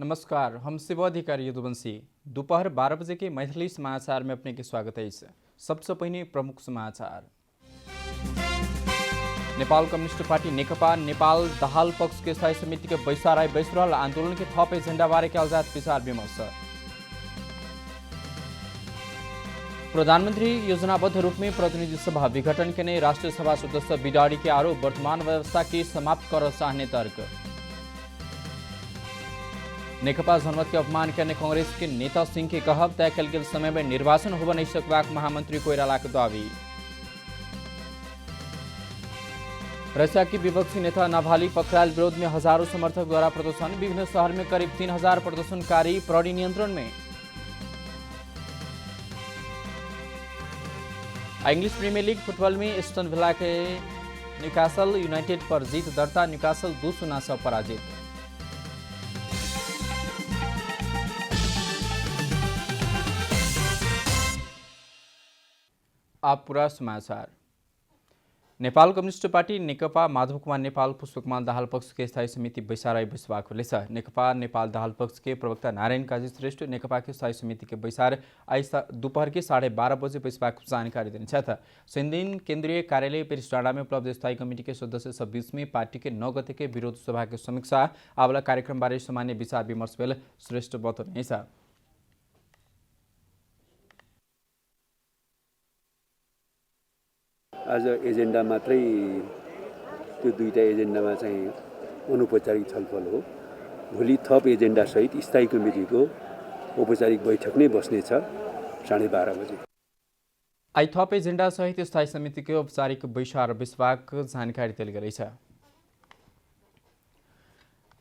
नमस्कार, हम शिव अधिकारी यदुवंशी। दोपहर 12 बजे के मैथिली समाचार में अपने के स्वागत है। सबसे पहले प्रमुख समाचार। नेपाल कम्युनिस्ट पार्टी नेकपा नेपाल दाहाल पक्ष के स्थायी समिति के बैसाराई बैसरल आंदोलन के थप एजेंडा बारे के आजाद विचार विमर्श। प्रधानमंत्री योजनाबद्ध रूप में प्रतिनिधि सभा विघटन के नए राष्ट्रीय सभा सदस्य बिडाड़ी के आरोप वर्तमान व्यवस्था की समाप्त कर चाहने तर्क। नेकपा जनमत के अपमान करने कांग्रेस के नेता सिंह के कहब तय कल गेल समय में निर्वाचन हो नहीं सकबाक महामंत्री कोइराला के दावी। रशिया की विपक्षी नेता नाभाली पकड़ायल विरोध में हजारों समर्थक द्वारा प्रदर्शन। विभिन्न शहर में करीब 3000 प्रदर्शनकारी प्रहरी नियंत्रण में। इंग्लिश प्रीमियर लीग फुटबॉल में एस्टन विला के न्यूकासल यूनाइटेड पर जीत दर्ता। न्यूकासल 2-0 से पराजित। आप पूरा समाचार। नेपाल कम्युनिस्ट पार्टी नेकपा माधव कुमार नेपाल पुष्पकमल दाहाल पक्ष के स्थायी समिति बैसाराई बैसवाक हुनेछ। नेकपा नेपाल दाहाल पक्ष के प्रवक्ता नारायण काजी श्रेष्ठ नेकपा के स्थायी समिति के बैसार आज दोपहर के 12:30 बजे बैसवाक जानकारी दिनेछ। दिन केंद्रीय कार्यालय पेरिस डाँडा में उपलब्ध स्थायी कमिटी के सदस्य सब बीच में पार्टी के 9 गते के विरोध सभा के समीक्षा आवला कार्यक्रम बारे सामान्य विचार विमर्श भेल श्रेष्ठ बताउनेछ। आज एजेन्डा मात्रै त्यो दुईटा एजेन्डामा चाहिँ अनौपचारिक छलफल हो। भोलि थप एजेन्डा सहित स्थायी कमिटीको औपचारिक बैठक नै बस्नेछ 12:30 बजे। आई थप एजेंडा सहित स्थायी समिति के औपचारिक बैसार विस्वाक जानकारी दिल गई।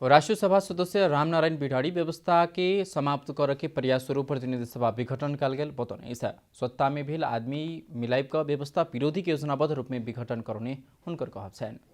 राष्ट्रीय सभा सदस्य रामनारायण बिडाड़ी व्यवस्था के समाप्त कर के प्रयास स्वरूप प्रतिनिधि सभा विघटन काल गेल बताउने। सत्ता में भेल आदमी मिलाइब का व्यवस्था विरोधी के योजनाबद्ध रूप में विघटन करने उनकर कहब छन्।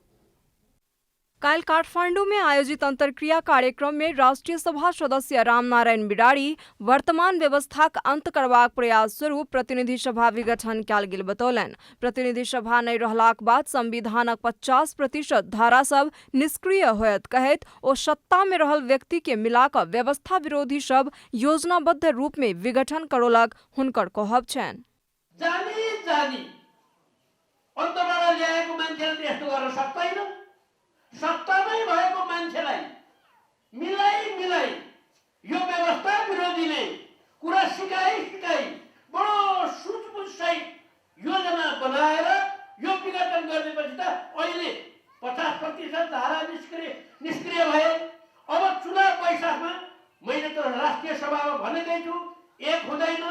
कल काठमांडू में आयोजित अंतरक्रिया कार्यक्रम में राष्ट्रीय सभा सदस्य रामनारायण बिडाड़ी वर्तमान व्यवस्था का अंत करबाक प्रयास स्वरूप प्रतिनिधि सभा विघटन कयल गेल बतौलन। प्रतिनिधि सभा नहीं रहलाक बाद संविधानक 50% धारा सब निष्क्रिय होयत कहत ओ सत्ता में रहल व्यक्ति के मिलाक व्यवस्था विरोधी सब योजनाबद्ध रूप में विघटन करोलक हुनकर कहब छन्। सत्तामै भएको मान्छेलाई मिलाई यो व्यवस्था विरोधीले कुरा सिकाई बडो सुझबुझ सहित योजना बनाएर यो विघटन गर्नेपछि त अहिले 50% धारा निष्क्रिय भए। अब चुनाव वैशाखमा मैले त राष्ट्रिय सभामा भनेकै छु 1 हुँदैन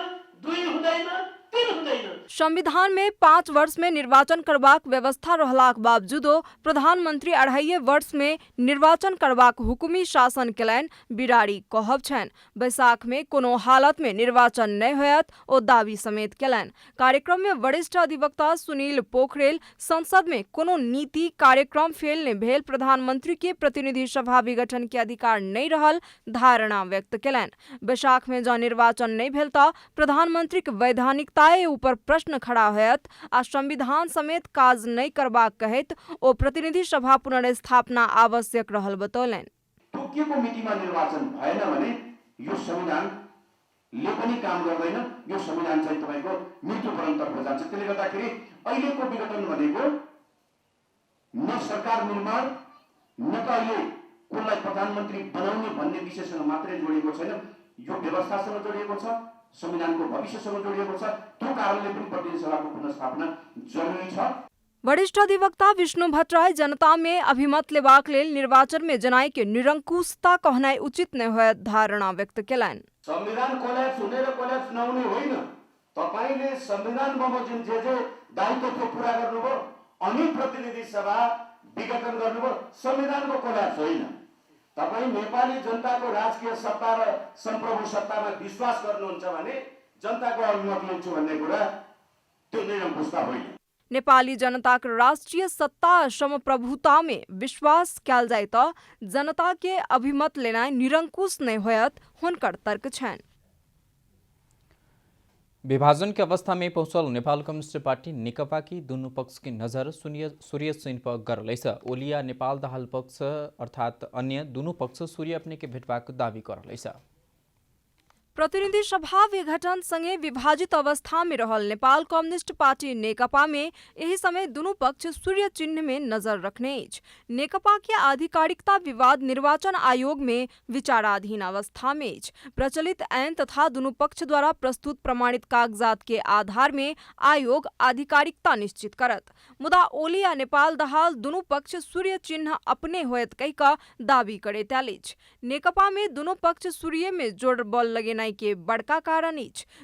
2 हुँदैन 3 हुँदैन। संविधान में 5 वर्ष में निर्वाचन करबाक व्यवस्था रहलाक बावजूदो प्रधानमंत्री 2.5 वर्ष में निर्वाचन करबाक हुकुमी शासन केलैन बिडाड़ी कहब छन्। बैसाख में कोनो हालत में निर्वाचन नहीं होयत ओ दावी समेत केलैन। कार्यक्रम में वरिष्ठ अधिवक्ता सुनील पोखरेल संसद में कोनो नीति कार्यक्रम फेल ने भेल प्रधानमंत्री के प्रतिनिधि सभा विघटन के अधिकार नहीं रहल धारणा व्यक्त केलैन। बैसाख में जब निर्वाचन नहीं भेल त प्रधानमंत्री के वैधानिकता ऊपर प्रश्न खड़ा होयत आ संविधान समेत काज नहीं करबाक कहत ओ प्रतिनिधि सभा पुनर्स्थापना आवश्यक रहल बतौलन। तोकिएको मितिमा निर्वाचन भएन भने यो संविधानले पनि काम गर्दैन। यो संविधान चाहिँ तपाईको मृत्युपर्यन्तर्फ जान्छ। त्यसले गर्दाखेरि अहिलेको विघटन भनेको न सरकार निर्माण न त अहिले कसलाई प्रधानमन्त्री बनाउने भन्ने विषयसँग मात्रै जोडिएको छैन। यो व्यवस्थासँग जोडिएको छ, संविधानको भविष्यसँग जोडिएको छ। त्यो कारणले पनि प्रतिनिधि सभाको पुनर्स्थापना जरुरी छ। वरिष्ठ अधिवक्ता विष्णु भट्टराई जनता में अभिमत लेबाक लेल निर्वाचन में जनाई के निरंकुशता कहनाई उचित नहीं होयत धारणा व्यक्त केलैन। संविधान कोल्याप्स हुने र कोल्याप्स नहुने होइन। तपाईले संविधान बमोजिम जे दायित्व थियो पूरा गर्नुभयो अनि प्रतिनिधि सभा विघटन गर्नुभयो। संविधानको कोल्याप्स होइन। तपाई नेपाली जनताको राजकीय सत्ता र सम्प्रभु सत्तामा विश्वास गर्नुहुन्छ भने जनताको अभिमत लिन्छु भन्ने कुरा त्यो निरंकुशता होइन। नेपाली जनता के राष्ट्रीय सत्ता समप्रभुता में विश्वास कयल जाय त जनता के अभिमत लेना निरंकुश नहीं होयत हुनकर तर्क छन्। विभाजन की अवस्था में पहुंचल नेपाल कम्युनिस्ट पार्टी नेकपा की दोनों पक्ष की नजर सूर्य सेन पर गरलैछ। ओलिया नेपाल दाहाल पक्ष अर्थात अन्य दोनों पक्ष सूर्य अपने के भेटवाको दावी गरलैछ। प्रतिनिधि सभा विघटन सँगै विभाजित अवस्था में रहल नेपाल कम्युनिस्ट पार्टी नेकपा में यही समय दोनों पक्ष सूर्य चिन्ह में नजर रखने नेकपा के आधिकारिकता विवाद निर्वाचन आयोग में विचाराधीन अवस्था में प्रचलित ऐन तथा दोनों पक्ष द्वारा प्रस्तुत प्रमाणित कागजात के आधार में आयोग आधिकारिकता निश्चित करत। मुदा ओलिया नेपाल दाहाल दोनों पक्ष सूर्य चिन्ह अपने होयत कही का दावी करे त्यालिज नेकपा में दोनों पक्ष सूर्य में जोड़ बल लगे के बड़का कारण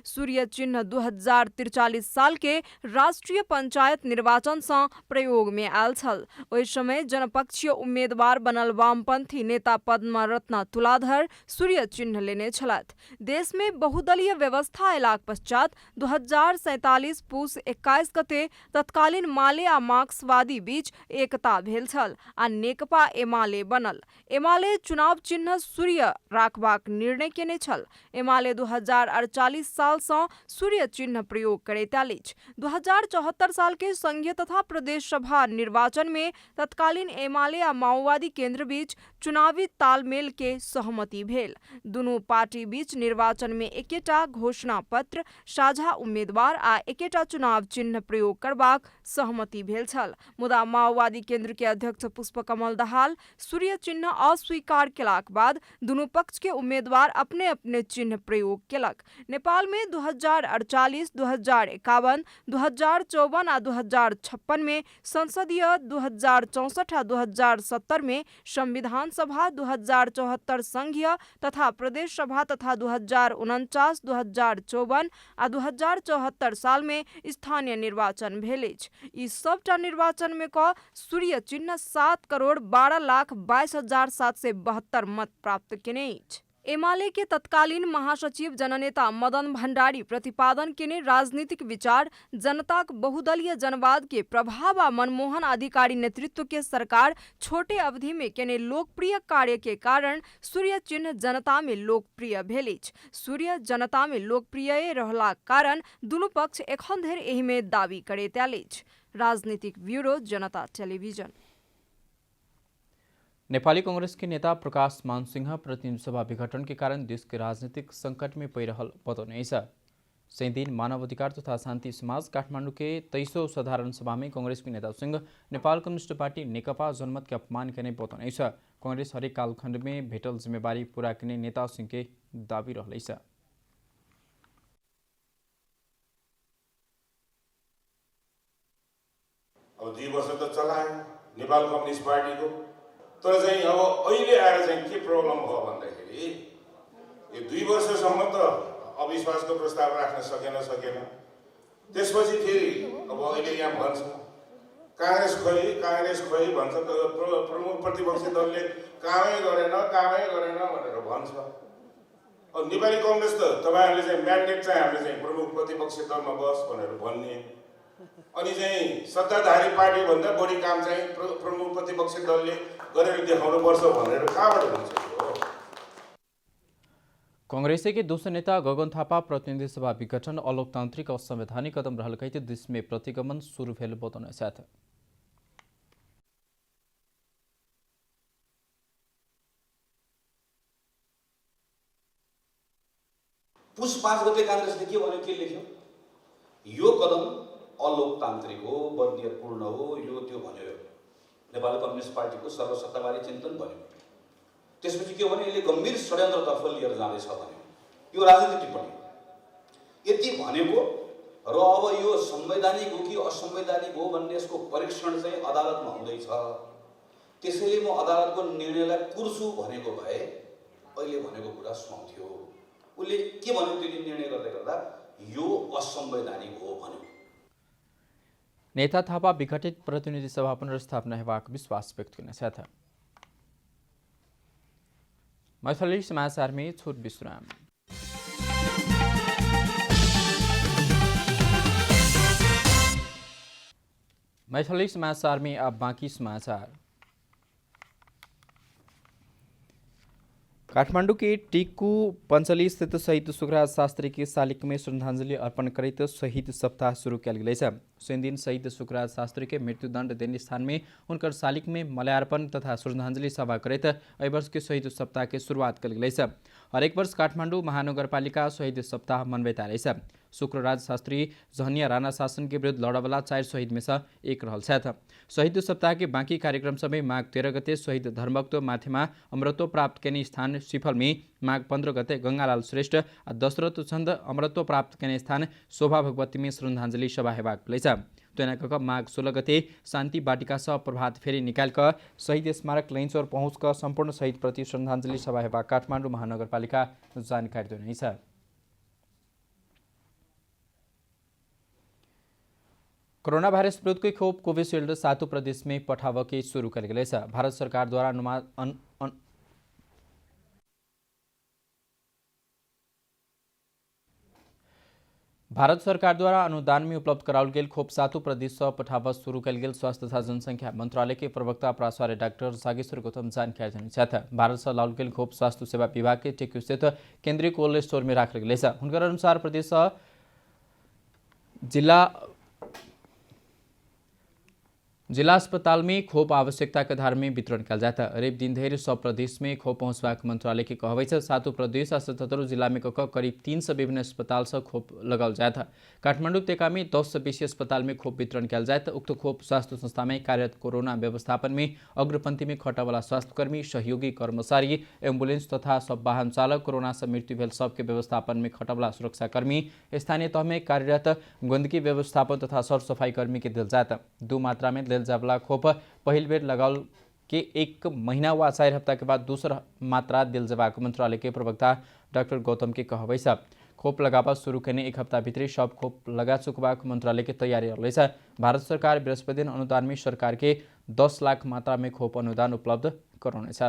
सूर्य चिन्ह 2043 साल के राष्ट्रीय पंचायत निर्वाचन से प्रयोग में आयल छल। ओहि समय जनपक्षीय उम्मीदवार बनल वामपंथी नेता पद्मा रत्न तुलाधर सूर्य चिन्ह लेने छलथ। देश में बहुदलीय व्यवस्था अयलाक पश्चात 2047 पुस 21 गते तत्कालीन माले आ मार्क्सवादी बीच एकता भेल छल आ नेकपा एमाले बनल। एमाले चुनाव चिन्ह सूर्य राखबाक निर्णय केने छल। एमाले 2048 साल से सूर्य चिन्ह प्रयोग करे त्यालिज 2074 साल के संघीय तथा प्रदेश सभा निर्वाचन में तत्कालीन एमाले आ माओवादी केंद्र बीच चुनावी तालमेल के सहमति भेल। दोनों पार्टी बीच निर्वाचन में एकेटा घोषणा पत्र, साझा उम्मीदवार आ एकेटा चुनाव चिन्ह प्रयोग करबाक सहमति भेल छल। मुदा माओवादी केंद्र के अध्यक्ष पुष्पकमल दाहाल सूर्य चिन्ह अस्वीकार केलाक बाद दोनों पक्ष के उम्मीदवार अपने अपने चिन्ह प्रयोग केलक। नेपाल में 2048, 2051, 2054 आ 2056 में संसदीय, 2064 आ 2070 में संविधान सभा, 2074 संघीय तथा प्रदेश सभा तथा 2049, 2054 आ 2074 साल में स्थानीय निर्वाचन भेल। ई सबटा निर्वाचन में क सूर्य चिन्ह 7,12,22,772 मत प्राप्त केने। एमाले के तत्कालीन महासचिव जननेता मदन भण्डारी प्रतिपादन केने राजनीतिक विचार जनताक बहुदलीय जनवाद के प्रभाव आ मनमोहन अधिकारी नेतृत्व के सरकार छोटे अवधि में केने लोकप्रिय कार्य के कारण सूर्य चिन्ह जनता में लोकप्रिय भेलिच। सूर्य जनता में लोकप्रिय रहला कारण दोनों पक्ष एखन धरि एही में दावी करे त्यालिच। राजनीतिक ब्यूरो, जनता टेलीविजन। नेपाली कांग्रेस के नेता प्रकाश मानसिंह प्रतिनिधि सभा विघटन के कारण देश के राजनीतिक संकट में परिरहल बताउनेछ। दिन मानव अधिकार तथा शान्ति समाज काठमाडौँ के 23औं साधारण सभा में कांग्रेस के नेता सिंह नेपाल कम्युनिस्ट पार्टी नेकपा जनमत के अपमान करने बताउनेछ। कांग्रेस हरेक कालखण्ड में भेटल जिम्मेवारी पूरा करने नेता सिंह के दावी रहलैछ। अब 2 वर्ष त चलायो नेपाल कम्युनिस्ट पार्टीको, तर चाहिँ अब अहिले आएर चाहिँ के प्रब्लम भयो भन्दाखेरि यो 2 वर्षसम्म त अविश्वासको प्रस्ताव राख्न सकेन। त्यसपछि फेरि अब अहिले यहाँ भन्छ कांग्रेस खोइ भन्छ, त प्रमुख प्रतिपक्षी दलले कामै गरेन भनेर भन्छ। अब नेपाली कांग्रेस त तपाईहरुले चाहिँ म्यान्डेट चाहिँ हामीले चाहिँ प्रमुख प्रतिपक्षी दलमा बस भनेर भन्ने, अनि चाहिँ सत्ताधारी पार्टी भन्दा बढी काम चाहिँ प्रमुख प्रतिपक्षी दलले गरेर देखाउनु पर्छ भनेर कहाँबाट हुन्छ? कांग्रेस के दूसरे नेता गगन थापा प्रतिनिधि सभा विघटन अलोकतांत्रिक और संवैधानिक कदम रहल कही देश में प्रतिगमन शुरू भेल बताउने साथ पुस 5 गते कांग्रेसले के भन्यो, के लेख्यो? यो कदम अलोकतान्त्रिक हो, वर्गीयपूर्ण हो, यो त्यो भन्यो। नेपाल कम्युनिस्ट पार्टीको सर्वसत्तावादी चिन्तन भन्यो। त्यसपछि के भने यसले गम्भीर षड्यन्त्रतर्फ लिएर जाँदैछ भन्यो। यो राजनीतिक टिप्पणी यति भनेको र अब यो संवैधानिक हो कि असंवैधानिक हो भन्ने यसको परीक्षण चाहिँ अदालतमा हुँदैछ। त्यसैले म अदालतको निर्णयलाई कुर्छु भनेको भए अहिले भनेको कुरा सुनाउँथ्यो। उसले के भन्यो त्यो निर्णय गर्दै गर्दा यो असंवैधानिक हो भन्यो। नेता थापा विघटित प्रतिनिधि सभा पुनर्स्थापना हेबाक विश्वास व्यक्त गर्न साथ मैथिली समाचार में छोट विश्राम। मैथिली समाचार में अब बाकी समाचार। काठमांडू के टीकू पंचली स्थित शहीद सुखराज शास्त्री के शालिक में श्रद्धांजलि अर्पण करते शहीद सप्ताह शुरू किया गया। शनि दिन शहीद सुखराज शास्त्री के मृत्युदंड देने स्थान में उनकर शालिक में मल्यार्पण तथा श्रद्धांजलि सभा करते एहि वर्ष के शहीद सप्ताह के शुरुआत कल गई। हरेक वर्ष काठमाडौँ महानगरपालिका शहीद सप्ताह मनबैता रहेछ। शुक्रराज शास्त्री जहनिया राणा शासन के विरुद्ध लड़वाला 4 शहीद में से एक रहल छथि। शहीद सप्ताह के बाँकी कार्यक्रम समय माघ 13 गते शहीद धर्मभक्त माथेमा अमरत्व प्राप्त केने स्थान सिफल में, माघ 15 गते गंगालाल श्रेष्ठ आ दशरथ चंद अमरत्व प्राप्त केने स्थान शोभा भगवती में श्रद्धांजलि सभा हेबाक प्लेछ। तेनाक माघ 16 गते शान्ति बाटिका सह प्रभात फेरी निकालक शहीद स्मारक लैंचौर पहुँचक सम्पूर्ण शहीद प्रति श्रद्धांजलि सभा हेबाक काठमाडौँ महानगरपालिका जानकारी दिनेछ। कोरोना भाइरस विरुद्धको खोप कोभिशील्ड 7 प्रदेश में पठावके शुरू कल गए। भारत सरकार द्वारा अनुदान में उपलब्ध कराओल गेल खोप 7 प्रदेश पठाव शुरू कल गेल स्वास्थ्य तथा जनसंख्या मंत्रालय के प्रवक्ता प्राचार्य डाक्टर सागेश्वर गौतम जानकारी दिए। भारत से लाओल गेल खोप स्वास्थ्य सेवा विभाग के टेक्यू स्थित केंद्रीय कोल्ड स्टोर में राखल गए। उनकर अनुसार प्रदेश जिला अस्पताल में खोप आवश्यकता के आधार में वितरण किया जाता। रेप दिन धरि सब प्रदेश में खोप पहुँचबाक मंत्रालय के कहवे 7 प्रदेश और 77 जिला में करीब 300 विभिन्न अस्पताल से खोप लगाल जाता। काठमाडौँ टेका में 10 से बेसी अस्पताल में खोप वितरण किया जाता। उक्त खोप स्वास्थ्य संस्था में कार्यरत कोरोना व्यवस्थापन में अग्रपंक्ति में खटावाला स्वास्थ्यकर्मी, सहयोगी कर्मचारी, एम्बुलेंस तथा सब वाहन चालक, कोरोना से मृत्यु भेल सबके व्यवस्थापन में खटावाला सुरक्षाकर्मी, स्थानीय तह में कार्यरत गंदगी व्यवस्थापन तथा सरसफाई कर्मी के दिल जाता। 2 मात्रा में जावला खोप पहिल बेर लगाल के 1 महीना व 4 हफ्ता के बाद दूसरा मात्रा दिल जवाक मंत्रालय के प्रवक्ता डाक्टर गौतम के कहवे खोप लगावा शुरू करने 1 हफ्ता भीतर सब खोप लगा चुकबाक मंत्रालय के तैयारी रहेछ। भारत सरकार बृहस्पति दिन अनुदान में सरकार के 10 लाख मात्रा में खोप अनुदान उपलब्ध कराउनेछ।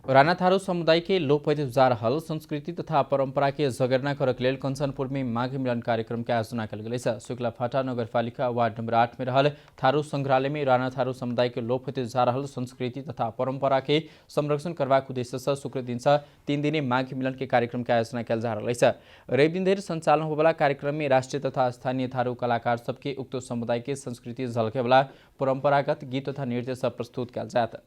राणा थारू समुदाय के लोप होते जा रहल संस्कृति तथा परंपरा के जगेर्ना करक लेल कंचनपुर में माघ मिलन कार्यक्रम के आयोजना कल गई। शुक्लाफाटा नगरपालिका वार्ड नंबर 8 में रहल थारू संग्रहालय में राणा थारू समुदाय के लोप होते जा रहल संस्कृति तथा परंपरा के संरक्षण करबाक उद्देश्य से शुक्र दिन से 3 दिने माघ मिलन के कार्यक्रम के आयोजना कल जा रहा है। रवि दिन धरि संचालन होवाला कार्यक्रम में राष्ट्रीय तथा स्थानीय थारू कलाकार सबके उक्त समुदाय के संस्कृति झलके वाला परंपरागत गीत तथा नृत्य सब प्रस्तुत किया जाता।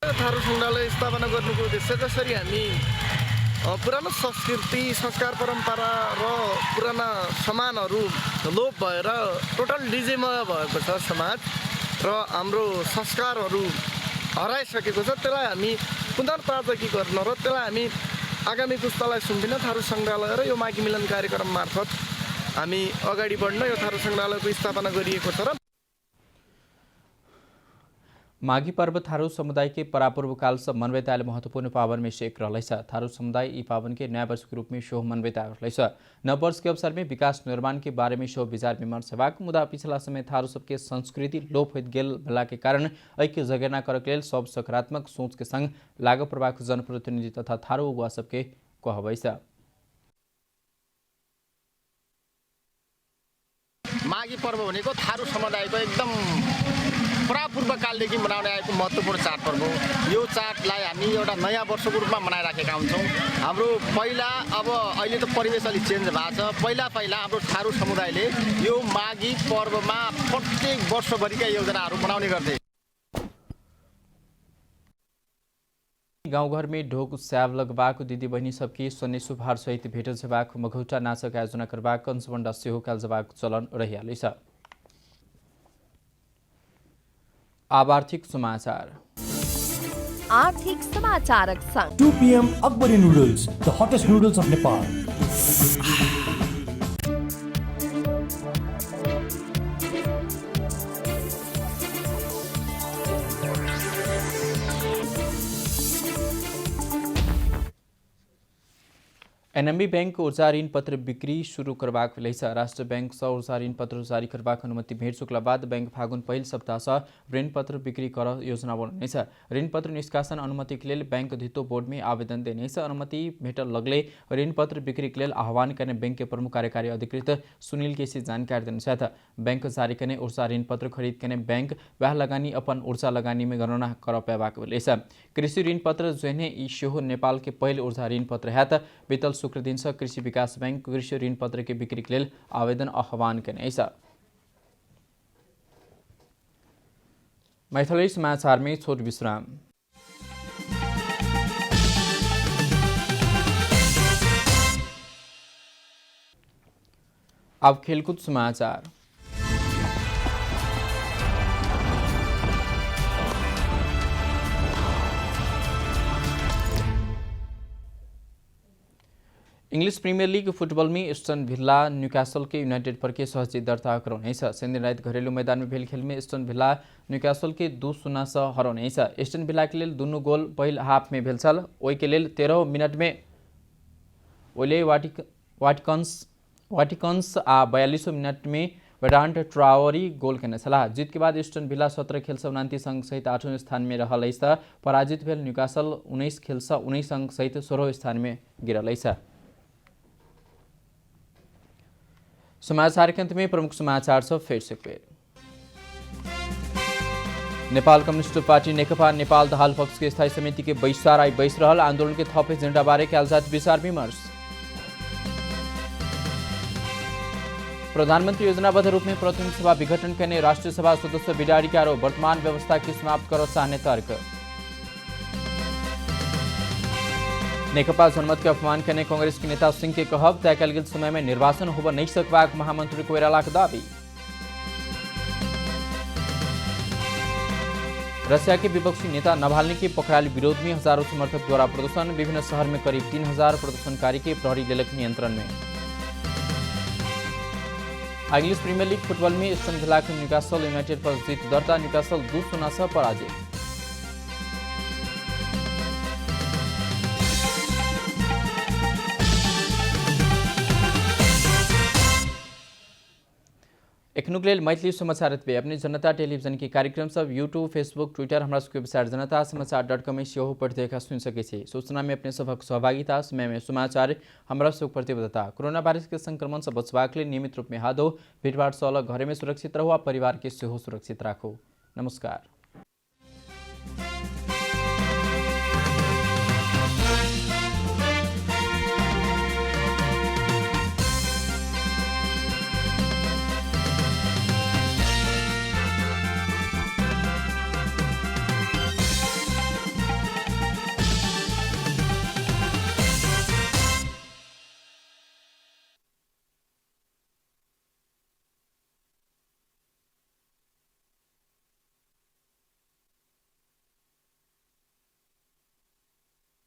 थारू संग्रहालय स्थापना गर्नुको उद्देश्य जसरी हामी पुरानो संस्कृति, संस्कार, परम्परा र पुराना सामानहरू लोप भएर टोटल डिजेमय भएको छ समाज र हाम्रो संस्कारहरू हराइसकेको छ। त्यसलाई हामी पुनर्ताजगी गर्न र त्यसलाई हामी आगामी पुस्तालाई सुम्पिन थारू संग्रहालय र यो माघी मिलन कार्यक्रम मार्फत हामी अगाडि बढ्न यो थारू संग्रहालयको स्थापना गरिएको छ। र माघी पर्व थारू समुदाय के परापूर्व काल से मनबैत आयल महत्वपूर्ण पावन में से एक रहलैछ। थारू समुदाय ई पावन के नया वर्ष के रूप में शो मनबैत रहलैछ। नव वर्ष के अवसर में विकास निर्माण के बारे में शो विचार विमर्श हेबाक मुदा पिछला समय थारू सबके संस्कृति लोप होइत गेल भेला के कारण ऐक्य जगेर्ना करक लेल सब सकारात्मक सोच के संग लागू प्रभाव जनप्रतिनिधि तथा थारू उगुवा सबके कहबैछ। माघी पर्व भनेको थारू समुदायको एकदम परापूर्व कालदेखि मनाउने आएको महत्त्वपूर्ण चाडपर्व हो। यो चाडलाई हामी एउटा नयाँ वर्षको रूपमा मनाइराखेका हुन्छौँ। हाम्रो पहिला अब अहिले त परिवेश अलिक चेन्ज भएको छ। पहिला हाम्रो थारू समुदायले यो माघी पर्वमा प्रत्येक वर्षभरिका योजनाहरू बनाउने गर्थे। गाउँघर में ढोक स्याब लगबाक दिदी बहिनी सबकी सन्ने सुभार सहित भेट जबाक मघौटा नाचक आयोजना करबाक कंसबन्डा सेहो काल जबाक चलन रहिहालेछ। अब आर्थिक समाचार। आर्थिक समाचारक संग 2 PM Akbari noodles, the hottest noodles of Nepal. NMB bank ऊर्जा ऋण पत्र बिक्री शुरू करबाक लेल राष्ट्र बैंक सँ ऊर्जा ऋण पत्र जारी करबाक अनुमति भेट चुकला बाद बैंक फागुन पहिल सप्ताह सँ ऋण पत्र बिक्री कर योजना बनौनेछ। ऋण पत्र निष्कासन अनुमतिक लेल बैंक धितो बोर्ड में आवेदन देनेछ। अनुमति भेटल लगले ऋण पत्र बिक्रीक लेल आह्वान करने बैंक के प्रमुख कार्यकारी अधिकृत सुनील केसी जानकारी देने। बैंक जारी करने ऊर्जा ऋण पत्र खरीद करने बैंक वह लगानी अपन ऊर्जा लगानी में गणना कर पेबाक लेछ। कृषि ऋण पत्र जोने ई सेहो नेपाल के पहिल ऊर्जा ऋण पत्र हैत। बीतल शुक्र दिन से कृषि विकास बैंक कृषि ऋण पत्र के बिक्री के लिए आवेदन आह्वान करने। मैथिली समाचार में छोट विश्राम। अब खेलकूद समाचार। इंग्लिश प्रीमियर लीग फुटबॉल में एस्टन विला न्यूकासल के यूनाइटेड पर के सहज दर्ता करौनेछ। शनि रात घरेलू मैदान में भेल खेल में एस्टन विला न्यूकासल के 2-0 से हरौनेछ। एस्टन विला के लिए दुनू गोल पहिल हाफ में भेल छल। ओहि के लेल 13 मिनट में ओले वाटिकन्स आ 42 मिनट में वेडांट ट्रावरी गोल केने छलाह। जीत के बाद एस्टन विला 17 खेल से 29 अंक सहित 8वें स्थान में रहल अछि। पराजित भेल न्यूकासल 19 खेल से 19 अंक सहित 16वें स्थान में गिरल अछि। समाचार के अंत में प्रमुख समाचार सब फिर से पेश। नेपाल कम्युनिस्ट पार्टी नेकपा नेपाल दाहाल पक्ष के स्थायी समिति के बैसार आई बैस रहल। आंदोलन के थप एजेंडा बारे कालजात विचार विमर्श। प्रधानमंत्री योजनाबद्ध रूप में प्रतिनिधि सभा विघटन करने राष्ट्रीय सभा सदस्य बिडारी का आरोप। वर्तमान व्यवस्था की समाप्त कर चाहने तर्क। नेकपा जनमत के अपमान करने कांग्रेस के नेता सिंह के कहब। तय कल गेल समय में निर्वाचन होब नहीं सकबाक महामंत्री कोइराला के दावी। रशिया के विपक्षी नेता नाभाल्नी के पकड़ायल विरोध में हजारों समर्थक द्वारा प्रदर्शन। विभिन्न शहर में करीब 3000 प्रदर्शनकारी के प्रहरी लेलक नियंत्रण में। इंग्लिश प्रीमियर लीग फुटबॉल में एस्टन विला के न्यूकासल यूनाइटेड पर जीत दर्ता। न्यूकासल 2-0 से पराजित। एखनुक लेल मैथिली समाचार एतबे। अपने जनता टेलीविजन के कार्यक्रम सब यूट्यूब फेसबुक ट्विटर हमरा सबके वेबसाइट जनता समाचार.com में सेहो पढ़ देखा सुन सके छी। सूचना में अपने सबक सहभागिता समय में समाचार हमरा सब प्रतिबद्धता। कोरोना वायरस के संक्रमण से बचबाक लेल नियमित रूप में हाथ धो, भीड़भाड़ से अलग, घरे में सुरक्षित रहो आ परिवार के सेहो सुरक्षित राखो। नमस्कार।